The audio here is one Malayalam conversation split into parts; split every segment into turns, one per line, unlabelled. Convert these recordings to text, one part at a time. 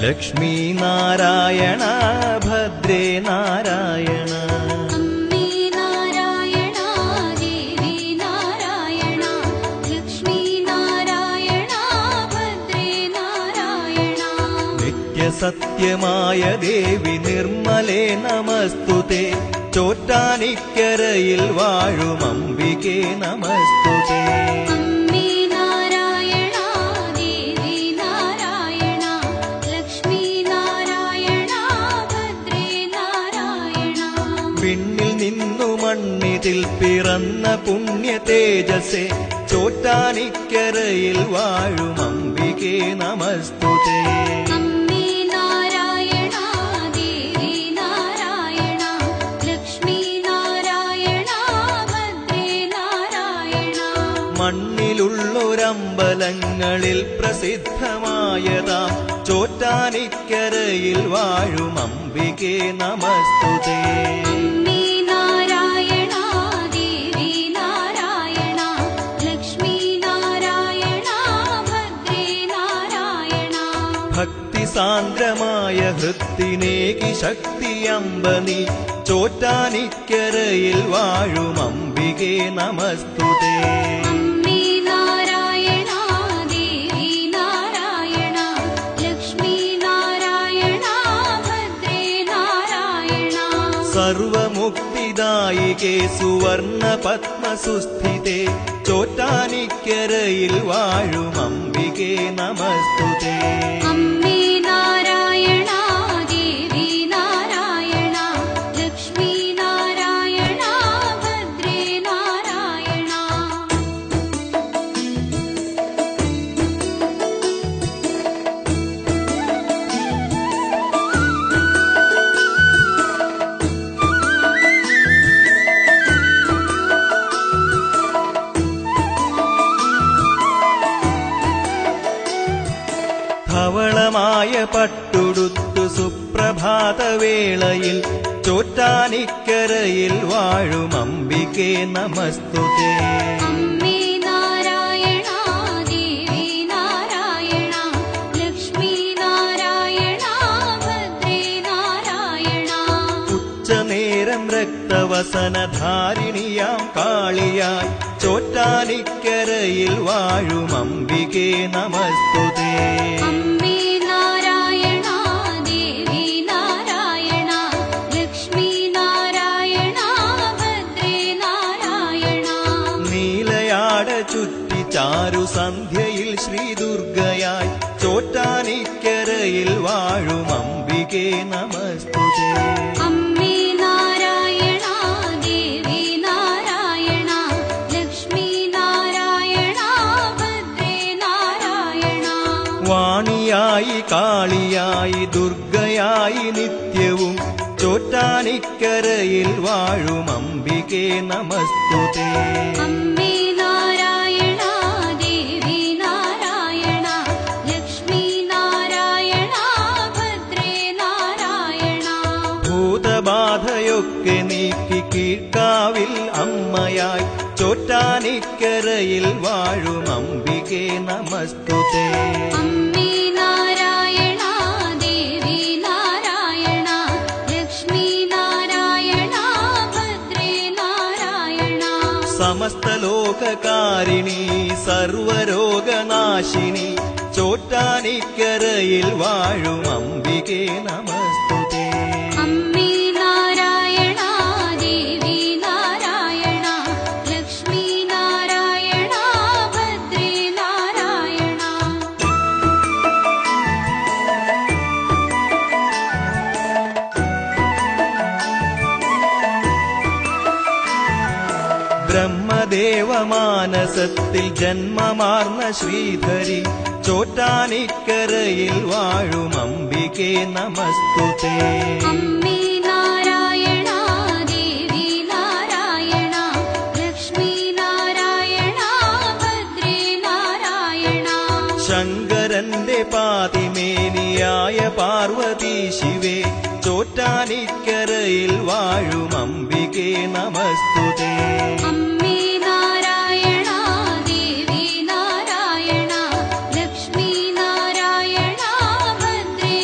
ലക്ഷ്മീ നാരായണ ഭദ്രേ നാരായണ.
അമ്മേ നാരായണ ദേവി നാരായണ ലക്ഷ്മീ നാരായണ ഭദ്രേ നാരായണ.
നിത്യസത്യമായ ദേവി നിർമ്മലേ നമസ്തുതേ. ചോറ്റാനിക്കരയിൽ വാഴും അംബികേ നമസ്തുതേ.
അമ്മേ നാരായണ ദേവി നാരായണ ലക്ഷ്മീ നാരായണ ഭദ്രേ നാരായണ.
പിന്നിൽ നിന്നു മണ്ണിതിൽ പിറന്ന പുണ്യ തേജസ്സേ. ചോറ്റാനിക്കരയിൽ വാഴും അംബികേ നമസ്തുതേ.
അമ്മേ നാരായണ ദേവി നാരായണ ലക്ഷ്മീ നാരായണ ഭദ്രേ നാരായണ.
മണ്ണിലുള്ളൊരമ്പലങ്ങളിൽ പ്രസിദ്ധമായതാം ചോറ്റാനിക്കരയിൽ വാഴും അംബികേ നമസ്തുതേ.
അമ്മേ നാരായണ ദേവി നാരായണ ലക്ഷ്മീ നാരായണ ഭദ്രേ നാരായണ.
ഭക്തി സാന്ദ്രമായ ഹൃത്തിനേകി ശക്തിയമ്പനി. ചോറ്റാനിക്കരയിൽ വാഴും അംബികേ നമസ്തുതേ.
അമ്മേ നാരായണ ദേവി നാരായണ ലക്ഷ്മീ നാരായണ ഭദ്രേ നാരായണ.
സർവമുക്തിദായികേ സുവർണ പത്മസുസ്ഥിതേ. ചോറ്റാനിക്കരയിൽ വാഴും അംബികേ നമസ്തുതേ.
അമ്മേ നാരായണ ദേവി നാരായണ ലക്ഷ്മീ നാരായണ ഭദ്രേ നാരായണ.
ധവളമായ പട്ടുടുത്തു സുപ്രഭാതവേളയിൽ ചോറ്റാനിക്കരയിൽ വാഴും അംബികേ നമസ്തുതേ.
അമ്മേ നാരായണ ദേവി നാരായണ ലക്ഷ്മീ നാരായണ ഭദ്രേ നാരായണ.
ഉച്ചനേരം രക്തവസനധാരിണിയാം കാളിയായി ചോറ്റാനിക്കരയിൽ വാഴും അംബികേ നമസ്തുതേ.
അമ്മേ നാരായണ ദേവി നാരായണ ലക്ഷ്മീ നാരായണ ഭദ്രേ നാരായണ.
നീലയാട ചുറ്റി ചാരു സന്ധ്യയിൽ ശ്രീദുർഗയായി ചോറ്റാനിക്കരയിൽ വാഴും അംബികേ നമസ്തുതേ.
അമ്മേ നാരായണ ദേവി നാരായണ ലക്ഷ്മീ നാരായണ ഭദ്രേ നാരായണ.
വാണിയായി കാളിയായി ദുർഗയായി നിത്യവും ചോറ്റാനിക്കരയിൽ വാഴും അംബികേ നമസ്തുതേ.
അമ്മേ നാരായണ ദേവി നാരായണ ലക്ഷ്മീ നാരായണ ഭദ്രേ നാരായണ.
ഭൂതബാധയൊക്കെ നീക്കി കീഴ്ക്കാവിൽ അമ്മയായി ചോറ്റാനിക്കരയിൽ വാഴും അംബികേ നമസ്തുതേ.
അമ്മേ നാരായണ ദേവി നാരായണ ലക്ഷ്മീ നാരായണ ഭദ്രേ നാരായണ.
സമസ്ത ലോകകാരിണി സർവരോഗനാശിനി ചോറ്റാനിക്കരയിൽ വാഴും അംബികേ നമസ്തുതേ.
അമ്മേ നാരായണ ദേവി നാരായണ ലക്ഷ്മീ നാരായണ ഭദ്രേ നാരായണ.
ബ്രഹ്മദേവമാനസത്തിൽ ജന്മമാർന്ന ശ്രീധരി ചോറ്റാനിക്കരയിൽ വാഴും അംബികേ നമസ്തുതേ.
അമ്മേ നാരായണ ദേവി നാരായണ ലക്ഷ്മീ നാരായണ ഭദ്രേ നാരായണ.
ശങ്കരന്റെ പാതിമേനിയായ പാർവതീ ശിവേ ചോറ്റാനിക്കരയിൽ വാഴും അംബികേ നമസ്തുതേ.
അമ്മേ നാരായണ ദേവി നാരായണ ലക്ഷ്മീ നാരായണ ഭദ്രേ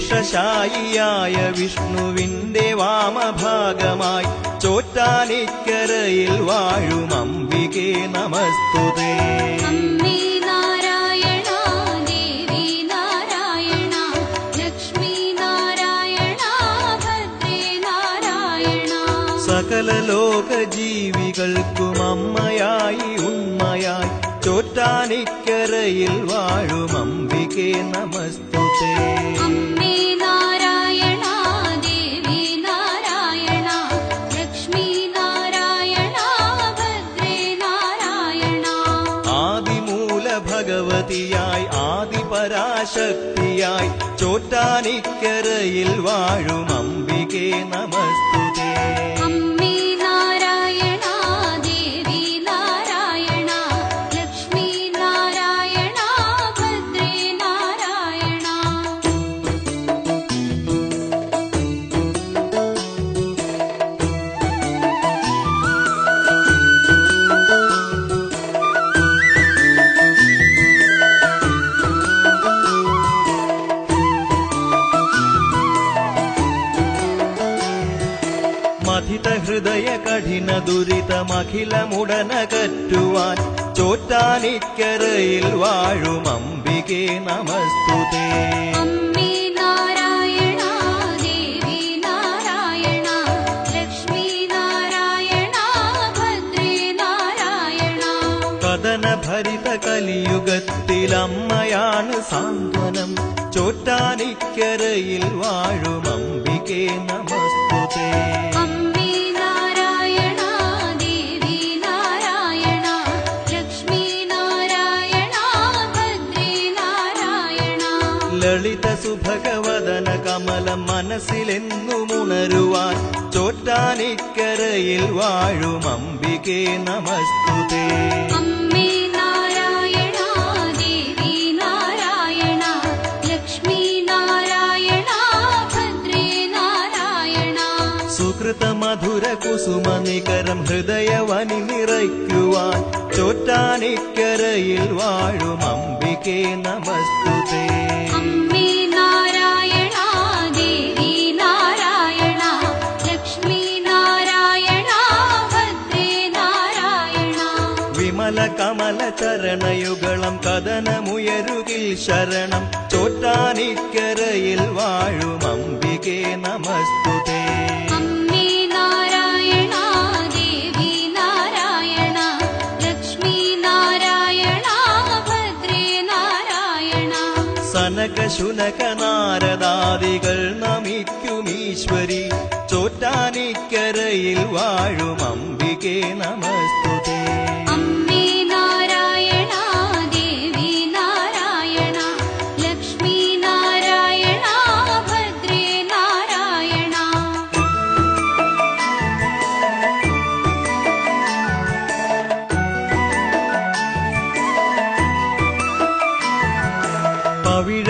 ശേഷശായിയായ വിഷ്ണുവിന്റെ വാമഭാഗമായി ചോറ്റാനിക്കരയിൽ വാഴും അംബികേ നമസ്തുതേ.
അമ്മേ നാരായണ ദേവി നാരായണ ലക്ഷ്മി നാരായണ ഭദ്രേ നാരായണ.
സകല ലോകജീവികൾക്കും അമ്മയായി ഉണ്മയായി ചോറ്റാനിക്കരയിൽ വാഴും അംബികേ നമസ്തുതേ.
അമ്മേ നാരായണ ദേവി നാരായണ ലക്ഷ്മി നാരായണ ഭദ്രേ നാരായണ.
ആദിമൂല ഭഗവതിയായി ആദിപരാശക്തിയായി ചോറ്റാനിക്കരയിൽ വാഴും അംബികേ നമസ്തുതേ.
അമ്മേ നാരായണ ദേവി നാരായണ ലക്ഷ്മി നാരായണ ഭദ്രേ നാരായണ. മഥിത ഹൃദയ കഠിന ദുരിതമഖിലമുടനകറ്റുവാൻ ചോറ്റാനിക്കരയിൽ വാഴും അംബികേ നമസ്തുതേ. അമ്മേ നാരായണ ദേവി നാരായണ ലക്ഷ്മി നാരായണ ഭദ്രേ നാരായണ.
കഥനഭരിത കലിയുഗത്തിൽ അമ്മയാണ് സാന്ത്വനം ചോറ്റാനിക്കരയിൽ വാഴും അംബികേ നമസ്തുതേ.
അമ്മേ നാരായണ ദേവി നാരായണ ലക്ഷ്മി നാരായണ ഭദ്രേ നാരായണ.
ലളിത സുഭഗവദന കമലം മനസ്സിലെന്നുമുണരുവാൻ ചോറ്റാനിക്കരയിൽ വാഴും അംബികേ നമസ്തുതേ.
അമ്മേ നാരായണ ദേവി നാരായണ ലക്ഷ്മി നാരായണ ഭദ്രേ നാരായണ.
സുകൃത മധുര കുസുമനികരം ഹൃദയവനി നിറയ്ക്കുവാൻ ചോറ്റാനിക്കരയിൽ വാഴും അംബികേ നമസ്തുതേ.
അമ്മേ നാരായണ ദേവി നാരായണ ലക്ഷ്മി നാരായണ ഭദ്രേ നാരായണ.
വിമല കമല ചരണയുഗളം കഥനമുയരുകിൽ ശരണം ചോറ്റാനിക്കരയിൽ വാഴും അംബികേ നമസ്തുതേ.
അമ്മേ നാരായണ ദേവി നാരായണ ലക്ഷ്മി നാരായണ ഭദ്രേ നാരായണ.
സനക ശുനക നാരദാദികൾ നമിക്കുമീശ്വരി ചോറ്റാനിക്കരയിൽ വാഴും അംബികേ നമസ്തുതേ.
അമ്മേ നാരായണ ദേവി നാരായണ ലക്ഷ്മി നാരായണ ഭദ്രേ നാരായണ.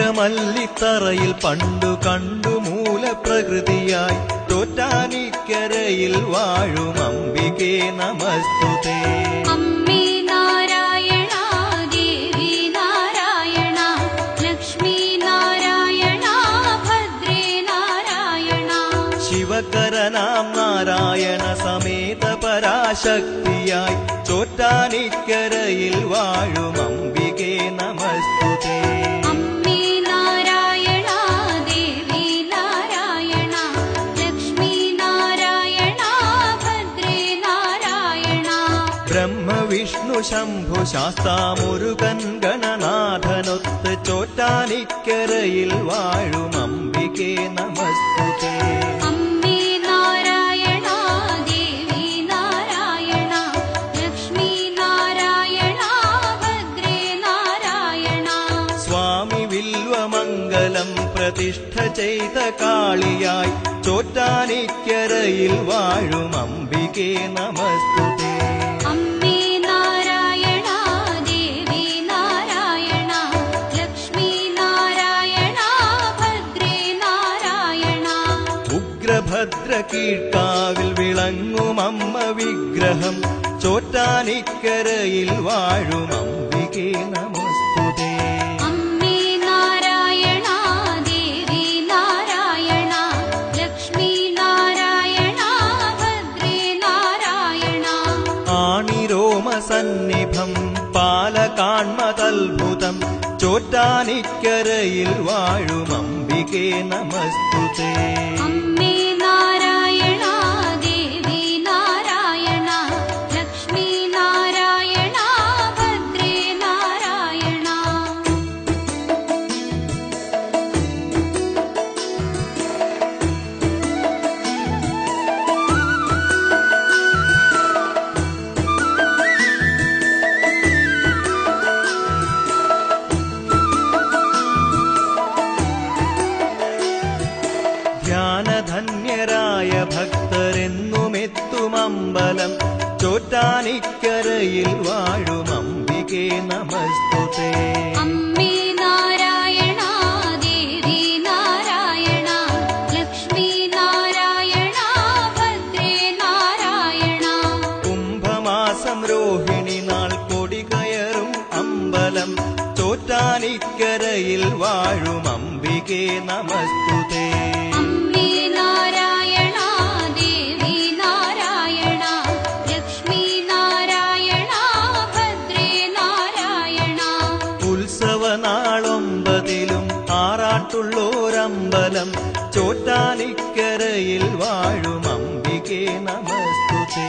പവിഴമല്ലിത്തറയിൽ പണ്ടു കണ്ടു മൂലപ്രകൃതിയായി ചോറ്റാനിക്കരയിൽ വാഴും അംബികേ നമസ്തുതേ. അമ്മേ നാരായണ ദേവി നാരായണ ലക്ഷ്മി നാരായണ ഭദ്രേ നാരായണ.
ശിവകരനാം നാരായണ സമേത പരാശക്തിയായി ചോറ്റാനിക്കരയിൽ വാഴും അംബികേ നമസ്തുതേ.
അമ്മേ നാരായണ ദേവി നാരായണ ലക്ഷ്മി നാരായണ ഭദ്രേ നാരായണ.
ബ്രഹ്മവിഷ്ണു ശംഭു ശാസ്താമുരുകൻ ഗണനാഥനൊത്ത് ചോറ്റാനിക്കരയിൽ വാഴും അംബികേ നമസ്തുതേ.
അമ്മേ നാരായണ ദേവി നാരായണ ലക്ഷ്മി നാരായണ ഭദ്രേ നാരായണ.
സ്വാമി വില്വമംഗലം പ്രതിഷ്ഠ ചെയ്ത കാളിയായി ചോറ്റാനിക്കരയിൽ വാഴും അംബികേ നമസ്തുതേ.
അമ്മേ നാരായണ ദേവി നാരായണ ലക്ഷ്മി നാരായണ ഭദ്രേ നാരായണ.
ഉഗ്രഭദ്ര കീഴ്ക്കാവിൽ വിളങ്ങും അമ്മ വിഗ്രഹം ചോറ്റാനിക്കരയിൽ വാഴും അംബികേ നമസ്തുതേ.
അമ്മേ നാരായണ ദേവി നാരായണ
ചോറ്റാനിക്കരയിൽ വാഴും അംബികേ നമസ്തുതേ.
അമ്മേ നാരായണ ദേവി നാരായണ ലക്ഷ്മി നാരായണ ഭദ്രേ നാരായണ.
ധ്യാനധന്യരായ ഭക്തരെന്നുമെത്തുമമ്പലം ചോറ്റാനിക്കരയിൽ വാഴും അംബികേ നമസ്തുതേ.
അമ്മേ നാരായണ ദേവി നാരായണ ലക്ഷ്മി നാരായണ ഭദ്രേ നാരായണ.
കുംഭമാസം രോഹിണി നാൾ കൊടി കയറും അമ്പലം ചോറ്റാനിക്കരയിൽ വാഴും അംബികേ നമസ്തുതേ.
അമ്മേ നാരായണ ദേവി നാരായണ ലക്ഷ്മി നാരായണ ഭദ്രേ നാരായണ.
ഉത്സവനാളൊമ്പതിലും ആറാട്ടുള്ളോരമ്പലം ചോറ്റാനിക്കരയിൽ വാഴും അംബികേ നമസ്തുതേ.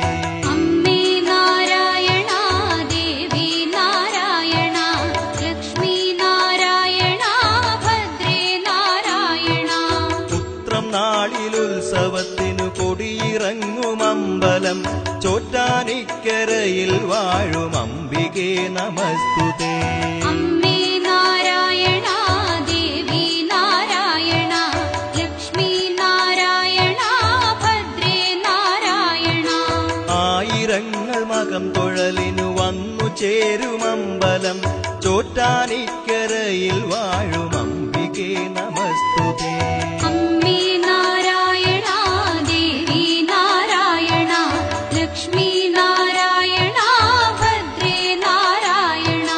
അമ്മേ നാരായണ ദേവി നാരായണ ലക്ഷ്മി നാരായണ ഭദ്രേ നാരായണ.
പുത്രം നാളിലുത്സവത്തിനു കൊടിയിറങ്ങുമമ്പലം ചോറ്റാനിക്കരയിൽ വാഴും അംബികേ നമസ്തുതേ.
അമ്മേ നാരായണ ദേവി നാരായണ ലക്ഷ്മി നാരായണ ഭദ്രേ നാരായണ.
ആയിരങ്ങൾ മകം തൊഴലിനു വന്നു ചേരുമമ്പലം ചോറ്റാനിക്കരയിൽ വാഴും അംബികേ നമസ്തുതേ.
അമ്മേ നാരായണ ദേവി നാരായണ ലക്ഷ്മി നാരായണ ഭദ്രേ നാരായണ.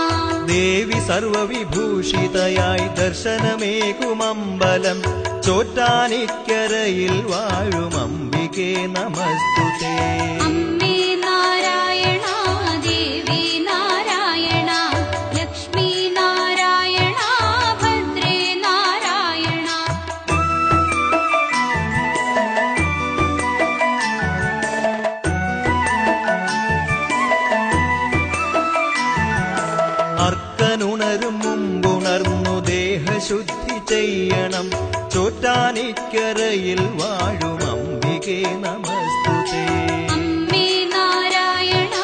ദേവി സർവവിഭൂഷിതയായി ദർശനമേകുമമ്പലം ചോറ്റാനിക്കരയിൽ വാഴും അംബികേ നമസ്തുതേ.
അമ്മേ നാരായണ ദേവി നാരായണ ലക്ഷ്മി നാരായണ ഭദ്രേ നാരായണ.
അർക്കനുണരും മുമ്പുണർന്നു ദേഹശുദ്ധി ചെയ്യണം ചോറ്റാനിക്കരയിൽ വാഴും അംബികേ നമസ്തുതേ.
അമ്മേ നാരായണ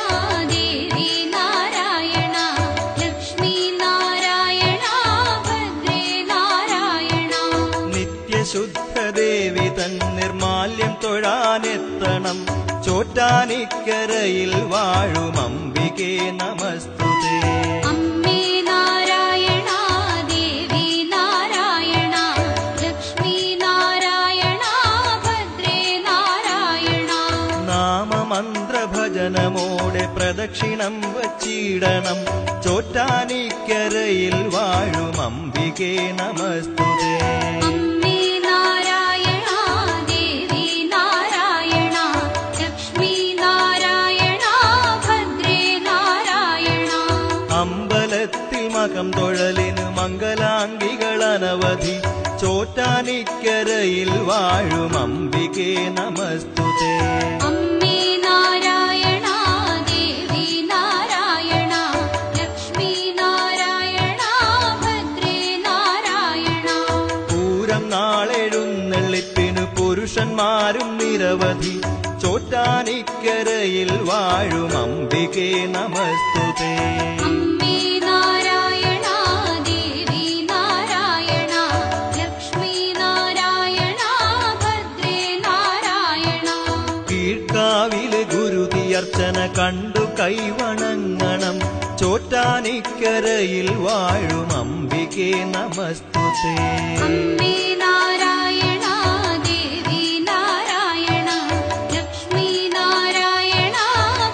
ദേവി നാരായണ ലക്ഷ്മി നാരായണ ഭദ്രേ നാരായണ.
നിത്യശുദ്ധദേവി തൻ നിർമാല്യം തൊഴാനെത്തണം ചോറ്റാനിക്കരയിൽ വാഴും അംബികേ നമസ്തുതേ.
അമ്മേ നാരായണ ദേവി നാരായണ ലക്ഷ്മി നാരായണ ഭദ്രേ നാരായണ.
നാമമന്ത്രഭജനമോടെ പ്രദക്ഷിണം വച്ചിടണം ചോറ്റാനിക്കരയിൽ വാഴും അംബികേ നമസ്തുതേ.
അമ്മേ നാരായണ ദേവി നാരായണ ലക്ഷ്മി നാരായണ ഭദ്രേ നാരായണ.
അമ്പലത്തിൽ മകം തൊഴലിന് മംഗലാംഗികൾ അനവധി ചോറ്റാനിക്കരയിൽ വാഴും അംബികേ നമസ്തുതേ.
അമ്മേ നാരായണ ദേവി നാരായണ ലക്ഷ്മി നാരായണ ഭദ്രേ നാരായണ.
പൂരം നാളെഴുന്നള്ളിപ്പിനു പുരുഷന്മാരും നിരവധി ചോറ്റാനിക്കരയിൽ വാഴും അംബികേ നമസ്തുതേ.
അമ്മേ നാരായണ ദേവി നാരായണ ലക്ഷ്മി നാരായണ ഭദ്രേ നാരായണ.
കീഴ്ക്കാവില് ഗുരുതിയർച്ചന കണ്ടു കൈവണങ്ങണം ചോറ്റാനിക്കരയിൽ വാഴും അംബികേ നമസ്തുതേ.
അമ്മേ നാരായണ ദേവി നാരായണ ലക്ഷ്മി നാരായണ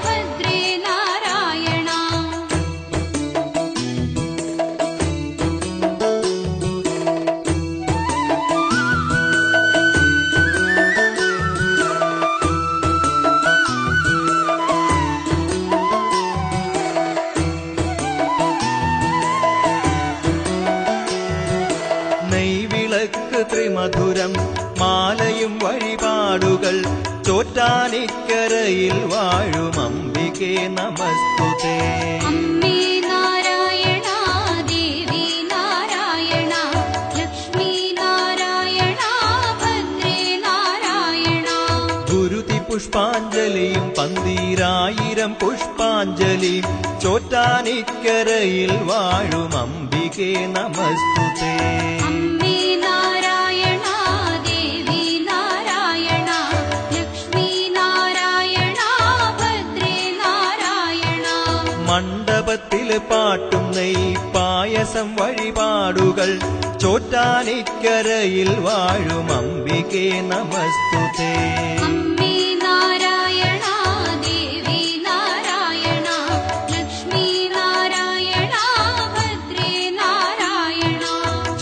ഭദ്രേ നാരായണ.
നെയ്വിളക്ക് ത്രിമധുരം മാലയും വഴിപാടുകൾ ചോറ്റാനിക്കരയിൽ വാഴും അംബികേ നമസ്തുതേ.
അമ്മേ നാരായണ ദേവി നാരായണ ലക്ഷ്മി നാരായണ ഭദ്രേ നാരായണ.
ഗുരുതി പുഷ്പാഞ്ജലിയും 12000 പുഷ്പാഞ്ജലിയും ചോറ്റാനിക്കരയിൽ വാഴും അംബികേ നമസ്തുതേ.
അമ്മേ നാരായണ ദേവി നാരായണ ലക്ഷ്മി നാരായണ ഭദ്രേ നാരായണ.
മണ്ഡപത്തില് പാട്ടും നെയ് പായസം വഴിപാടുകൾ ചോറ്റാനിക്കരയിൽ വാഴും അംബികേ നമസ്തുതേ.
അമ്മേ നാരായണ ദേവി നാരായണ ലക്ഷ്മി നാരായണ ഭദ്രേ നാരായണ.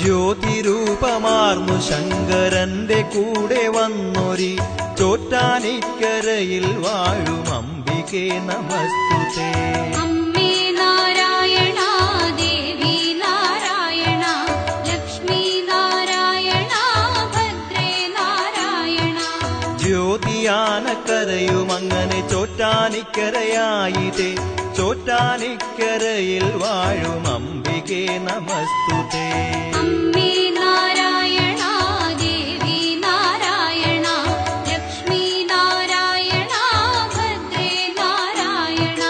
ജ്യോതിരൂപമാർന്നു ശങ്കരന്റെ കൂടെ വന്നൊരി ചോറ്റാനിക്കരയിൽ വാഴും അംബികേ നമസ്തുതേ.
അമ്മേ നാരായണ ദേവി നാരായണ ലക്ഷ്മി നാരായണ ഭദ്രേ നാരായണ.
ജ്യോതിയാനക്കരയും അങ്ങനെ ചോറ്റാനിക്കരയായിതേ ചോറ്റാനിക്കരയിൽ വാഴും അംബികേ നമസ്തുതേ.
അമ്മേ നാരായണ ദേവി നാരായണ ലക്ഷ്മി നാരായണ ഭദ്രേ നാരായണ.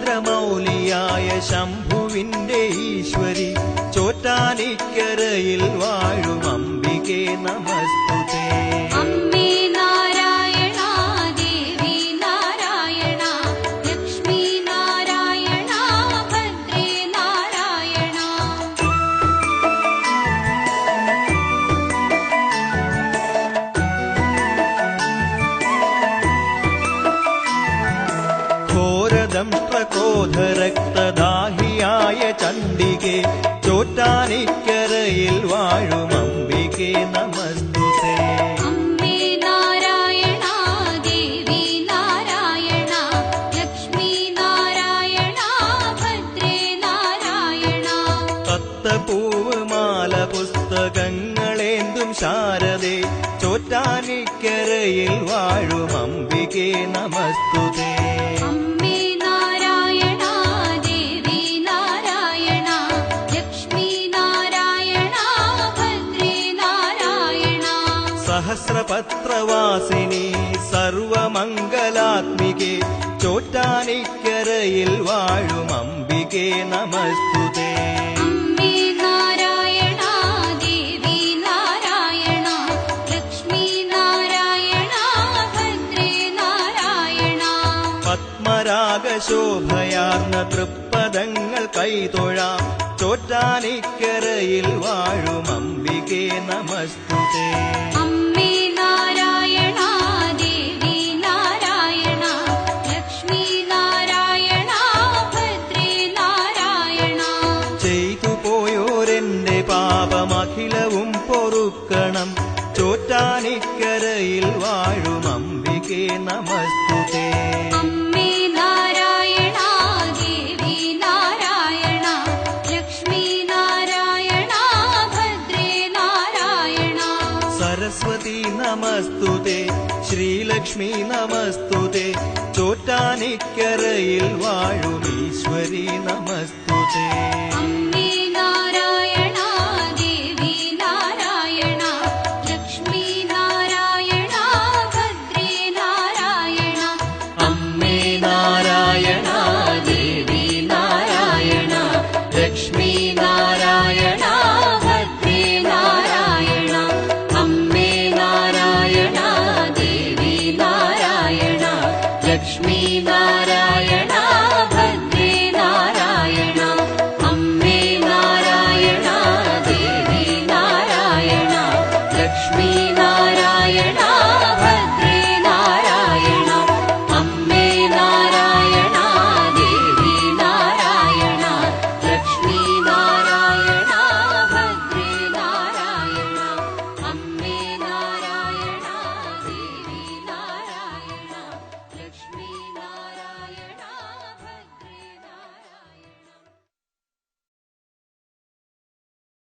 ചാരുചന്ദ്രമൗലിയായ ശംഭുവിന്റെ ഈശ്വരി ചോറ്റാനിക്കരയിൽ വാഴും അംബികേ നമസ്തുതേ.
അമ്മേ നാരായണ ദേവി നാരായണ ലക്ഷ്മി നാരായണ ഭദ്രേ നാരായണ. ഘോരദംഷ്ട്രക്രോധരക്തദാഹിയായ ചണ്ഡികേ ചോറ്റാനിക്കരയിൽ വാഴും അംബികേ നമസ്തുതേ. അമ്മേ നാരായണ ദേവി നാരായണ ലക്ഷ്മി നാരായണ ഭദ്രേ നാരായണ.
തത്തപ്പൂവ് മാല പുസ്തകങ്ങളേന്തും ശാരദേ ചോറ്റാനിക്കരയിൽ വാഴും അംബികേ നമസ്തുതേ.
അമ്മേ നാരായണ ദേവി നാരായണ ലക്ഷ്മി നാരായണ ഭദ്രേ നാരായണ.
സഹസ്രപത്രവാസിനി സർവമംഗലാത്മികേ ചോറ്റാനിക്കരയിൽ വാഴും അംബികേ നമസ്തുതേ.
അമ്മേ നാരായണ ദേവി നാരായണ ലക്ഷ്മി നാരായണ ഭദ്രേ നാരായണ.
പത്മരാഗശോഭയാർന്ന തൃപ്പദങ്ങൾ കൈതൊഴാം ചോറ്റാനിക്കരയിൽ വാഴും അംബികേ നമസ്തുതേ.
അമ്മേ നാരായണ ദേവി നാരായണ ലക്ഷ്മി നാരായണ ഭദ്രേ നാരായണ.
ചെയ്തു പോയോരെന്റെ പാപമഖിലവും പൊറുക്കണം ചോറ്റാനിക്കരയിൽ വാഴും അംബികേ നമസ്തുതേ.
അമ്മേ നാരായണ ദേവി നാരായണ ലക്ഷ്മി നാരായണ ഭദ്രേ നാരായണ.
സരസ്വതി നമസ്തുതേ ശ്രീലക്ഷ്മി നമസ്തുതേ ചോറ്റാനിക്കരയിൽ വാഴും ഈശ്വരി നമസ്തുതേ.